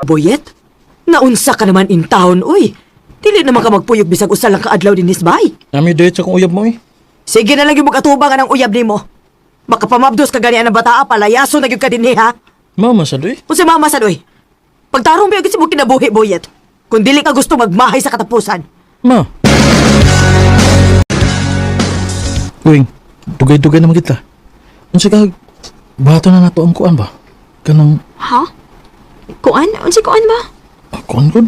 Boyet, naunsa ka naman in town, uy. Dili naman ka magpuyog bisag usa lang kaadlaw din isbay. Nami date sa kong uyab mo eh. Sige na lang yung magatubangan ng uyab nimo. Makapamabdos ka ganian ng bataa, palayaso na gyud ka dinhi ha. Mama sa doy. Kung si mama sad, uy. Pagtarong ba yung mo kinabuhi, Boyet? Kung dili ka gusto magmahay sa katapusan. Ma. Uwing, dugay-dugay naman kita. Unsa ka, bato na nato ang kuan ba? Kanang, Ha? Kuan? Unsi kuan ba? kuan ko?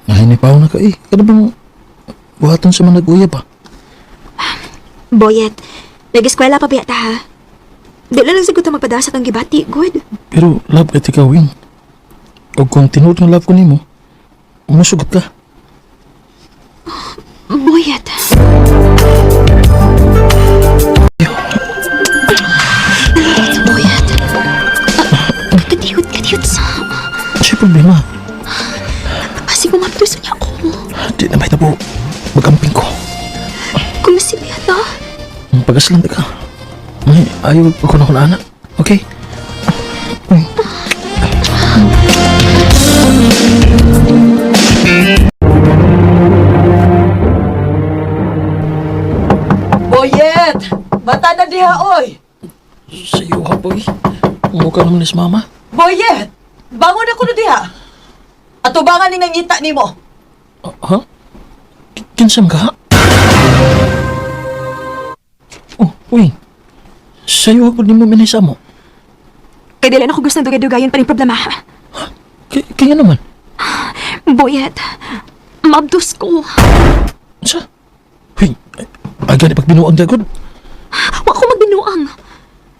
Nahinipaw na ka eh. Kada bang buhaton sa mga nag-uyab ba? Boyet, nag-eskwela pa ba ta ha? Di lang siguro ta magpadasa kang gibati, good. Pero love at ikaw, Wing. O kung tinuod ng love ko nimo, masugot ka. Boyet. Boyet. Kadiyot sa... Siya problema. Kasi bumapdos niya ako. Di na may tabo. Magamping ko. Kumasibya na. Pag-aslan ka. May ayaw ako na kung anak. Okay? Uy. Boyet! Bata na diha, oy! Sa'yo ha, boy. Mukha naman ni mama. Boyet! Bangon ako na diha! Atubangan ni ngita nimo. Ha? Kinsam ka? Oh, uy. Sa'yo ako ni mo minisa mo. Kaya dili na ako gusto ng dugay-dugayan pa rin problema ha. Kaya naman. Boyet, mabdos ko. Sa? Uy, aga ni pagbinuang dagod. Wa ko magbinuang.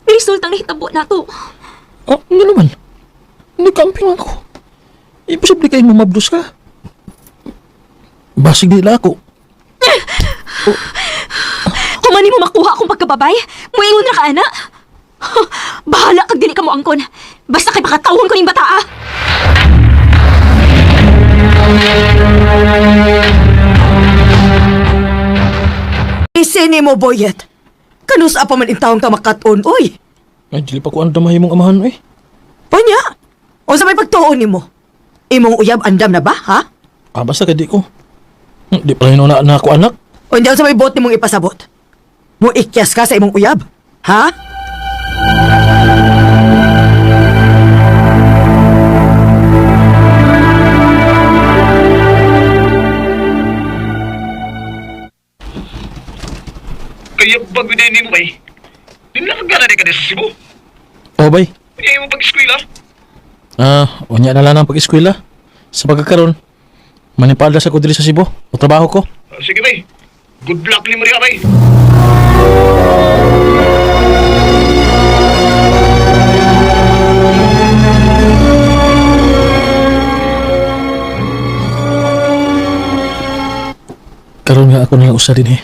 Result ang nahitabo na to. Ah, ano naman? Nagkamping ako. Imposible kayong mamabdos ka. Basig nila ako. Kung mani mo makuha akong pagkababay, muingon na ka, ana. Bahala kag dili ka mo angkon. Basta kay pakatawon ko ning bata, ah. Isini mo, Boyet. Kanus pa man intawon ka makaton, uy. Ay, dili pa ko ang damay mong amahan, eh. Panya, o sa may pagtuon nimo? Imong uyab andam na ba, ha? Ah, basta ka di ko. Di pa rin na ako anak. O hindi sa may bot nimong ipasabot? Mo ikyas ka sa imong uyab, ha? Kaya bago din mo bay. Di na kagana ka na sa Cebu. Oh, bay. Kaya mo pag-eskwela. Unya na lang ang pag-eskwela. Sa pagkakaroon, manipalda sa ko diri sa Cebu. O trabaho ko. Sige bay. Good luck ni Maria bay. Karon nga ako nalang usa din eh.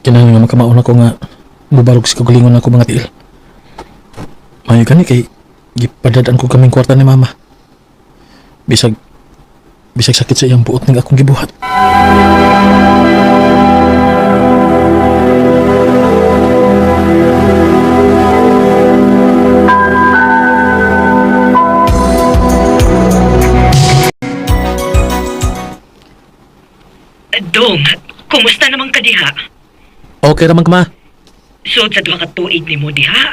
Kinahanglan nga makamaon ako nga bubalog sa kagalingon ako mga tiil. Mayo gani kay gipadadaan ko kaming kwarta ni mama. Bisag sakit sa iyang buot ng akong gibuhat. Dong, kumusta naman ka diha? Okay raman ka ma. So, sa duha ka tuig ni mo diha,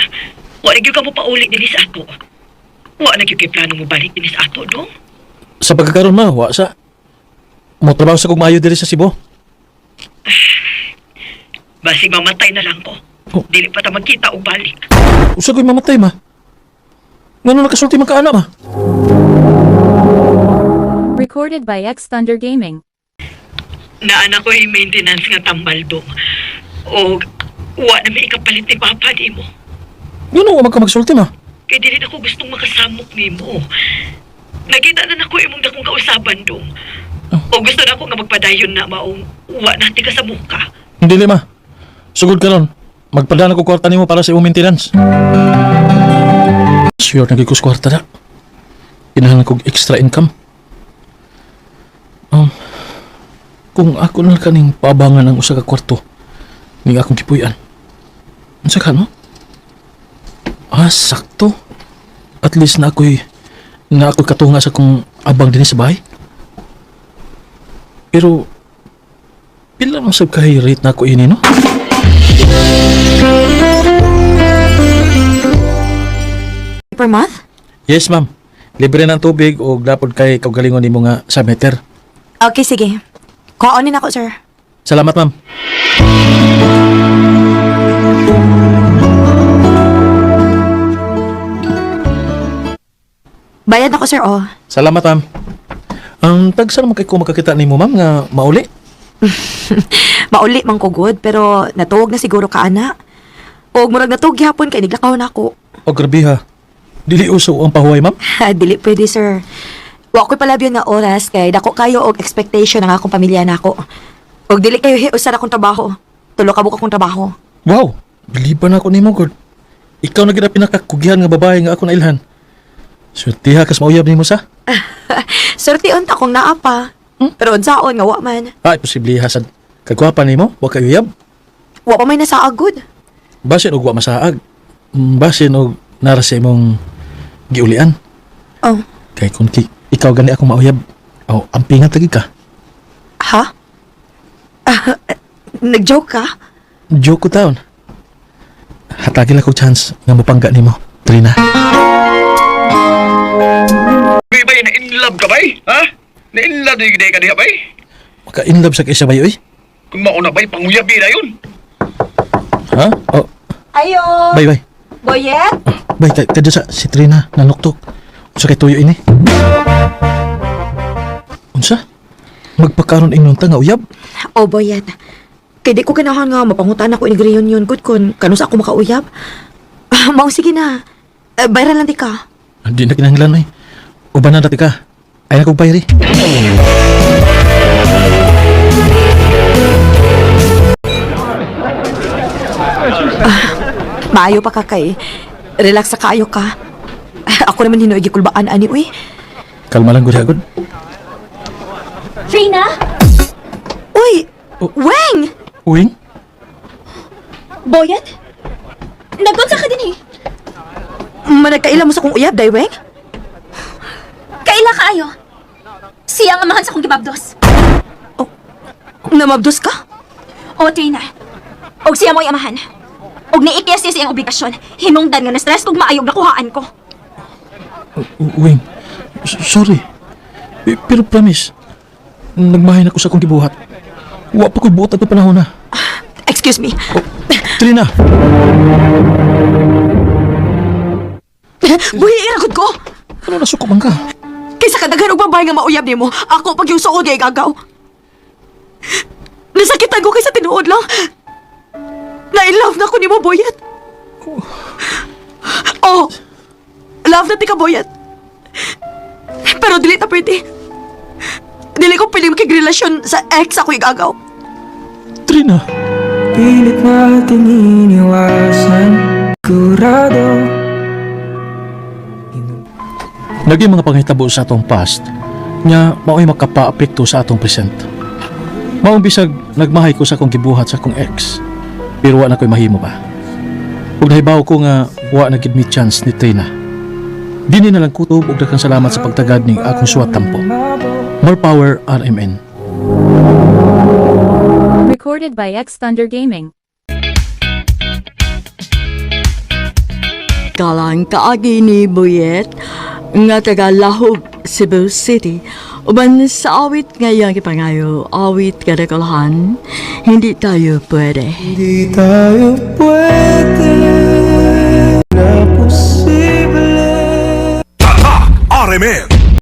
wa na gyud ka mo paulit din sa ato. Wa na gyud kay plano mo balik din sa ato, Dong. Sa pagkakaroon ma, wa sa. Mo trabaho sa kong maayo diri sa Cebu. Basig mamatay na lang ko. Oh. Dili pa ta magkita og balik. Usa ko'y mamatay ma. Ngano nakasulti man ka ana ma? Recorded by X Thunder Gaming. Naana ko yung maintenance nga tambal, Dong. O, wa na may ikapalit ni Papa di mo. Ngano wa man ka magsulti ma? Kaya dili ako gustong makasamok ni mo. Nakita na ako imong dakong kausaban, Dong. O gusto na ako nga magpadayon na maong wa natin ka sa muka. Hindi ma. Sugod ka ron. Magpadala ko kwarta nimo para sa imong maintenance. Sure nagikos kwarta na. Kinahanglan kog extra income. Kung ako na kaning pabangan ang usa ka kwarto ning akong kipuy-an. Unsa ka no? Sakto. At least na ako'y nga ako katunga sa kung abang din sa bahay. Pero, pila nang sab kahirate na ako ini, no? Per month? Yes, ma'am. Libre ng tubig o dapat kay kaugalingon nimo nga sa meter. Okay, sige. Kuhaonin ako, sir. Salamat, ma'am. Bayad ako, sir, oh. Salamat, ma'am. Ang tagsa naman kay ko makakita nimo, ma'am, nga mauli. Mauli man ko good, pero natuog na siguro ka, ana. O murag natuog gihapon kay niglakaw na ako. O grabe ha. Dili uso ang pahuway, ma'am. Dili pwede, sir. Wa ko'y palabyon nga oras kay dako kayo og expectation ng akong pamilya nako. Og dili kayo hiusan akong trabaho. Tulo ka akong trabaho. Wow, biliban ako nimo, God. Ikaw na gina pinakakugihan nga babae nga ako nailhan. Swerte ha, kas mauyab nimo sa? Sorti unta kong naa pa. Pero unsaon nga wa man. Ay, posible hasad. Kagwapa nimo, wa kay uyab. Wa pa may nasaag good. Basin og wa masaag. Basin og nara sa imong giulian. Oh, Kay kung ikaw gani akong mauyab. O, ampingan tagi ka. ha? Nag-joke ka? Joke ko taon. Hatagil ako chance nga mapangga nimo, Trina. Bay, bay, na-inlove ka, bay? Ha? Na-inlove na yung ka diha, bay? Maka-inlove sa kaysa bayo, eh. Kung mauna, bay, panguyabi na yun. Ha? Oh, Ayo! bye. Boyet? Bay, kadyo sa si Trina, nanuktok. Unsa kay tuyo ini? Unsa? Magpakaroon inyong nga uyab? Oh, Boyet. Kay di ko ganahan nga mapangutan ako ini reunion good kun kanus ako makauyab. Mao sige na. Bayran lang di ka. Hindi na kinahanglan, eh. Uban na dati ka. Ay na kong bayari. Maayo pa ka kay. Relax sa kayo ka. Ako naman hinoy gikulbaan ani uy. Kalma lang, gud. Trina? Uy! Oh. Weng! Uwing? Boyet? Nagunsa ka din eh. Managkaila mo sa kong uyab, day Weng? Kaila kaayo. Siya ang amahan sa kong gibabdos. Namabdos ka? O, Trina. Og siya mo'y amahan. Og niikyas siya siyang obligasyon. Hinungdan nga na-stress kung maayog na kuhaan ko. Uwing, sorry. Pero promise, nagmahin ako sa kong gibuhat. Wa pa ko'y buot at panahon na. Excuse me. Trina! Buhi, iragod ko! Ano nasuko man ka? Kaysa kadaghan og babae nga mauyab nimo, ako pag yung suod ay gagaw. Nasakitan ko kaysa tinuod lang. Na-in-love na ko nimo, Boyet. Oh, love na ti ka, Boyet. Pero dili ta pwede. Dili ko piling makigrelasyon sa ex ako igagaw. Trina! Pilit nating iniwasan Kurado Naging mga panghitabo sa atong past nga mao'y makapa-apekto sa atong present. Maong bisag nagmahay ko sa akong gibuhat sa akong ex, pero wa na ko'y mahimo pa. Ug nahibaw ko nga wa na gid mi chance ni Trina. Dini na lang kutob ug daghang salamat sa pagtagad ning akong suwat tampo. More power, RMN. Recorded by X Thunder Gaming. Kalang kaagi ni Boyet nga taga Lahog, Cebu City. Uban sa awit ngayang ipangayo, awit kadakalahan, hindi tayo pwede. Hindi tayo pwede na posible Tatak RMN